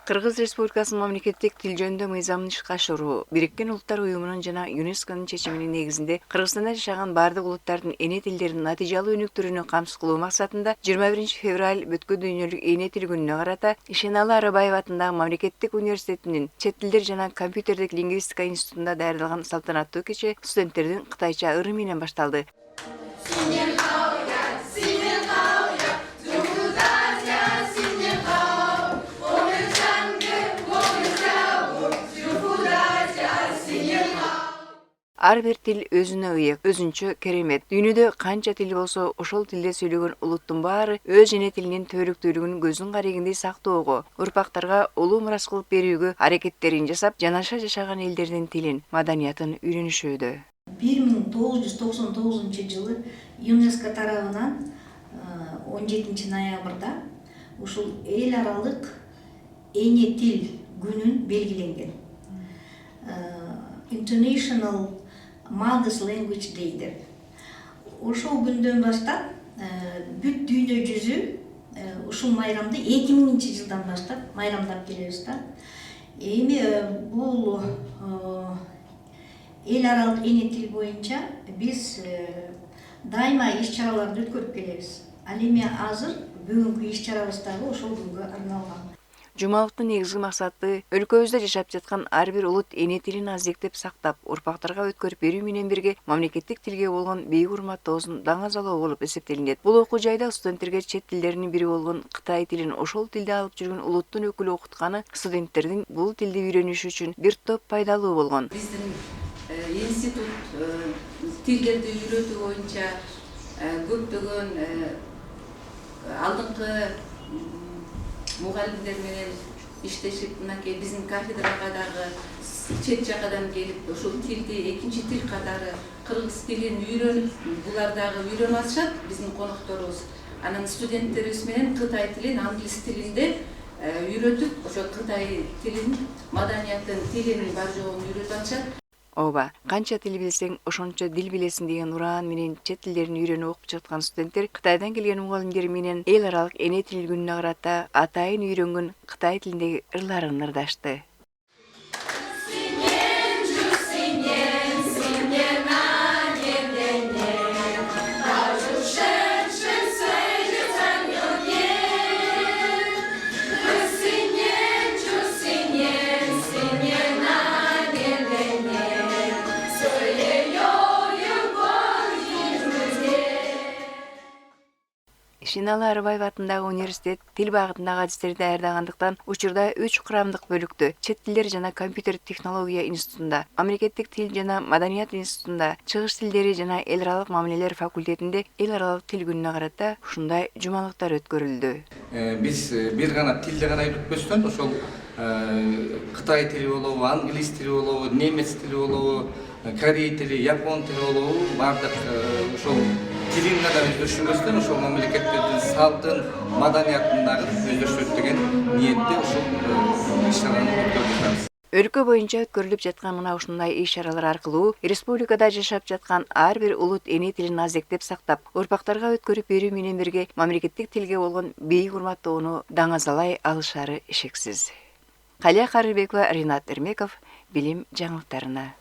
Кыргыз Республикасынын мамлекеттик тил жөнүндө мыйзамын ишке ашыруу Бириккен Улуттар Уюмунун жана ЮНЕСКОнун чечиминин негизинде Кыргызстанда жашаган бардык улуттардын эне тилдеринин натыйжалуу өнүктүрүүнү камсыз кылуу максатында 21-февраль бүткүл дүйнөлүк эне тил күнүнө карата Ишеналы Арабаев атындагы мамлекеттик университетинин Чет тилдер жана компьютердик лингвистика институтунда даярдалган салтанаттуу кече студенттердин кытайча ыры менен башталды. Ар бир тил өзүнө ыйык, өзүнчө керемет. Дүйнөдө канча тил болсо, ошол тилде сүйлөгөн улуттун баары өз эне тилинин төрүктүүлүгүн көздүн карегиндей сактоого, урпактарга улуу мурас кылып берүүгө аракеттерин жасап, жанаша жашаган элдердин тилин, маданиятын үйрөнүшүүдө. 1999 ЮНЕСКО тарабынан 17 ноябрда ушул эл аралык эне тил күнүн белгиленген. International Mother's Language Day деп. Ошол күндөн баштап бүт дүйнө жүзү ушул майрамды 2000 жылдан баштап майрамдап келебиз да. Эми бул эл аралык эне тил боюнча биз дайыма иш-чараларды өткөрүп келебиз. Ал эми азыр бүгүнкү иш-чарабыз дагы ошол күнгө арналган. Жумалыктын негизги максаты өлкөбүздө жашап жаткан ар бир улут эне тилин аздектеп сактап, урпактарга өткөрүп берүү менен бирге мамлекеттик тилге болгон бийик урматтоосун даңазалоо болуп эсептелинет. Бул окуу жайда студенттерге чет тилдеринин бири болгон Кытай тилин ошол тилде алып жүргөн улуттун өкүлү окутканы студенттердин бул тилди үйрөнүшү үчүн бир топ пайдалуу болгон. Биздин институт тилдерди үйрөтүү боюнча көптөгөн алдыңкы мугалимдер менен иштешип, мынакей биздин кафедрага дагы чет жакадан келип, ошол тилди экинчи тил катары кыргыз тилин үйрөнүп, булар дагы үйрөнүп атышат, биздин конокторубуз. Анан студенттерибиз менен Кытай тилин, англис тилинде үйрөтүп, ошо Кытай тилин, маданиятын, тилин бар жогун үйрөтүп атышат. Ооба, канча тил билсең, ошончо дил билесиң деген ураан менен чет тилдерин үйрөнүп окуп жаткан студенттер Кытайдан келген мугалимдер менен эл аралык эне тил күнүнө карата атайын үйрөнгөн Кытай тилиндеги ырларын ырдашты. Ишеналы Арабаев атындагы университет тил багытындагы адистерди даярдагандыктан учурда 3 курамдык бөлүктө Чет тилдер жана компьютер технология институтунда, мамлекеттик тил жана маданият институтунда, чыгыш тилдери жана эл аралык мамилелер факультетинде эл аралык тил күнүнө карата ушундай жумалыктар өткөрүлдү. Биз бир гана тилди гана үйрөтпөстөн ошол Кытай тили болобу, англис тили болобу, немец тили болобу, корей тили, япон тили болобу, бардык ошол тилин гана өздөштүрбөстөн ошол мамлекеттердин салтын, маданиятын дагы өздөштүрөт деген ниетте ошол иш-чараны өткөрүп жатабыз. Өлкө боюнча өткөрүлүп жаткан мына ушундай иш-чаралар аркылуу республикада жашап жаткан ар бир улут эне тилин аздектеп сактап, урпактарга өткөрүп берүү менен бирге мамлекеттик тилге болгон бийик урматтоону даңазалай алышары шексиз. Калия Карыбекова, Ринат Эрмеков, Билим жаңылыктарына.